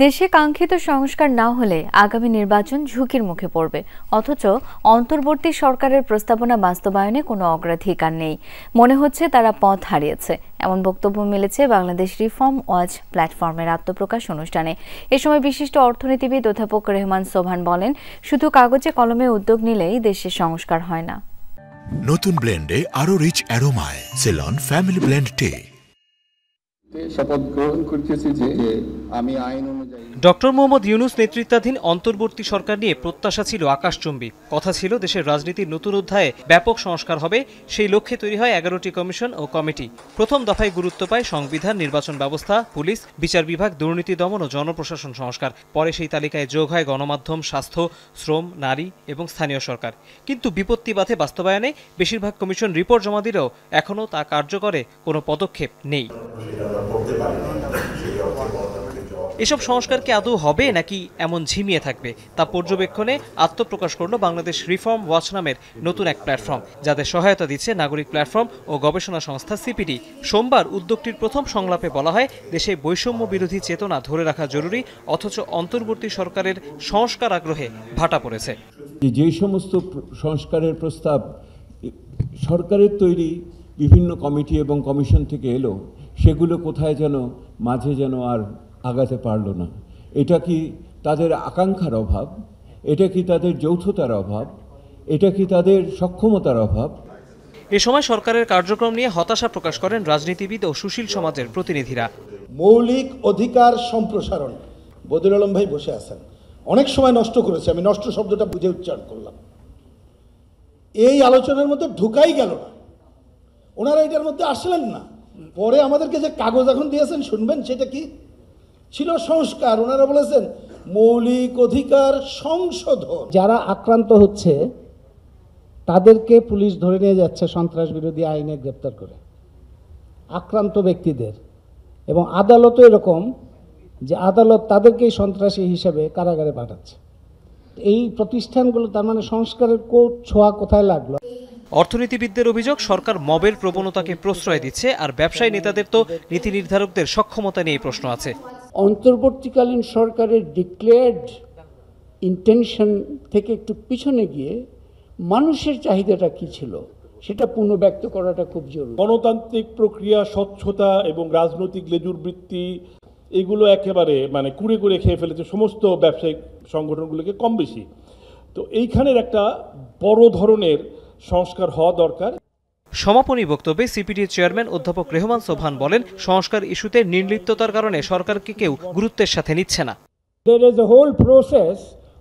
দেশে কাঙ্ক্ষিত সংস্কার না হলে আগামী নির্বাচন ঝুঁকির মুখে পড়বে, অথচ অন্তর্বর্তী সরকারের প্রস্তাবনা বাস্তবায়নে কোনো অগ্রাধিকার নেই। মনে হচ্ছে তারা পথ হারিয়েছে, এমন বক্তব্য মিলেছে বাংলাদেশ রিফর্ম ওয়াচ প্ল্যাটফর্মের আত্মপ্রকাশ অনুষ্ঠানে। এ সময় বিশিষ্ট অর্থনীতিবিদ অধ্যাপক রেহমান সোবহান বলেন, শুধু কাগজে কলমে উদ্যোগ নিলেই দেশের সংস্কার হয় না। নতুন ব্লেন্ডে আরো রিচ অ্যারোমায় সেলন ফ্যামিলি ব্লেন্ড টে। শপথ গ্রহণ করতেছি যে আমি আইন অনুযায়ী ডক্টর মোহাম্মদ ইউনূস নেতৃত্বাধীন অন্তর্বর্তী সরকার নিয়ে প্রত্যাশা ছিল আকাশচুম্বী। কথা ছিল দেশের রাজনীতির নতুন অধ্যায়ে ব্যাপক সংস্কার হবে। সেই লক্ষ্যে তৈরি হয় 11টি কমিশন ও কমিটি। প্রথম দফায় গুরুত্ব পায় সংবিধান, নির্বাচন ব্যবস্থা, পুলিশ, বিচার বিভাগ, দুর্নীতি দমন ও জনপ্রশাসন সংস্কার। পরে সেই তালিকায় যোগ হয় গণমাধ্যম, স্বাস্থ্য, শ্রম, নারী এবং স্থানীয় সরকার। কিন্তু বিপত্তি বাধে বাস্তবায়নে। বেশিরভাগ কমিশন রিপোর্ট জমা দিলেও এখনও তা কার্যকরে কোনো পদক্ষেপ নেই। এসব সংস্কারকে আদৌ হবে নাকি এমন ঝিমিয়ে থাকবে তা পর্যবেক্ষণে আত্মপ্রকাশ করল বাংলাদেশ রিফর্ম ওয়াচ নামের নতুন এক প্ল্যাটফর্ম, যাদের সহায়তা দিচ্ছে নাগরিক প্ল্যাটফর্ম ও গবেষণা সংস্থা সিপিডি। সোমবার উদ্যোগটির প্রথম সংলাপে বলা হয়, দেশে বৈষম্য বিরোধী চেতনা ধরে রাখা জরুরি, অথচ অন্তর্বর্তী সরকারের সংস্কার আগ্রহে ভাটা পড়েছে। যে সমস্ত সংস্কারের প্রস্তাব সরকারের তৈরি বিভিন্ন কমিটি এবং কমিশন থেকে এলো, সেগুলো কোথায় যেন মাঝে যেন আর আগাতে পারল না। এটা কি তাদের আকাঙ্ক্ষার অভাব? এটা কি তাদের যৌথতার অভাব? এটা কি তাদের সক্ষমতার অভাব? এ সময় সরকারের কার্যক্রম নিয়ে হতাশা প্রকাশ করেন রাজনীতিবিদ ও সুশীল সমাজের প্রতিনিধিরা। মৌলিক অধিকার সম্প্রসারণ, বদিউল আলম ভাই বসে আছেন, অনেক সময় নষ্ট করেছে, আমি নষ্ট শব্দটা বুঝে উচ্চারণ করলাম। এই আলোচনার মধ্যে ঢুকাই গেল না, ওনারা এটার মধ্যে আসলেন না। পরে আমাদেরকে যে কাগজ এখন দিয়েছেন শুনবেন, সেটা কি ছিল? সংস্কার। ওনারা বলেছেন মৌলিক অধিকার সংশোধন। যারা আক্রান্ত হচ্ছে তাদেরকে পুলিশ ধরে নিয়ে যাচ্ছে সন্ত্রাস বিরোধী আইনে গ্রেপ্তার করে, আক্রান্ত ব্যক্তিদের। এবং আদালতও এরকম যে আদালত তাদেরকেই সন্ত্রাসী হিসেবে কারাগারে পাঠাচ্ছে। এই প্রতিষ্ঠানগুলো, তার মানে সংস্কারের ছোঁয়া কোথায় লাগলো? অর্থনীতিবিদদের অভিযোগ, সরকার মবের প্রবণতাকে প্রশ্রয় দিচ্ছে, আর ব্যবসায়ী নেতাদের তো নীতি নির্ধারকদের সক্ষমতা নিয়ে প্রশ্ন আছে। অন্তর্বর্তীকালীন সরকারের ডিক্লেয়ার্ড ইন্টেনশন থেকে একটু পিছনে গিয়ে মানুষের চাহিদাটা কি ছিল সেটা পুনর্ব্যক্ত করাটা খুব জরুরি। গণতান্ত্রিক প্রক্রিয়া, স্বচ্ছতা এবং রাজনৈতিক লেজুর বৃত্তি, এগুলো একেবারে কুড়ে কুড়ে খেয়ে ফেলেছে সমস্ত ব্যবসায়িক সংগঠনগুলোকে কম বেশি। তো এইখানের একটা বড় ধরনের সংস্কার হওয়া দরকার। সমাপনী বক্তব্যে সিপিডির চেয়ারম্যান অধ্যাপক রেহমান সোবহান বলেন, সংস্কার ইস্যুতে নির্লিপ্ততার কারণে সরকারকে কেউ গুরুত্বের সাথে নিচ্ছে না। There is a whole process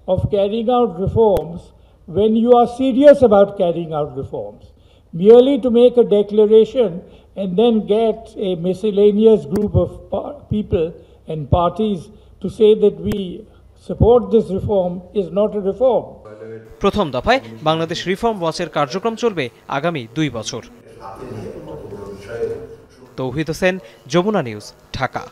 of carrying out reforms when you are serious about carrying out reforms. Merely to make a declaration and then get a miscellaneous group of people and parties to say that we support this reform is not a reform. প্রথম দফায় Bangladesh reform ওয়াচের কার্যক্রম চলবে আগামী 2 বছর। তৌহিদ Hossain, Jamuna news, Dhaka.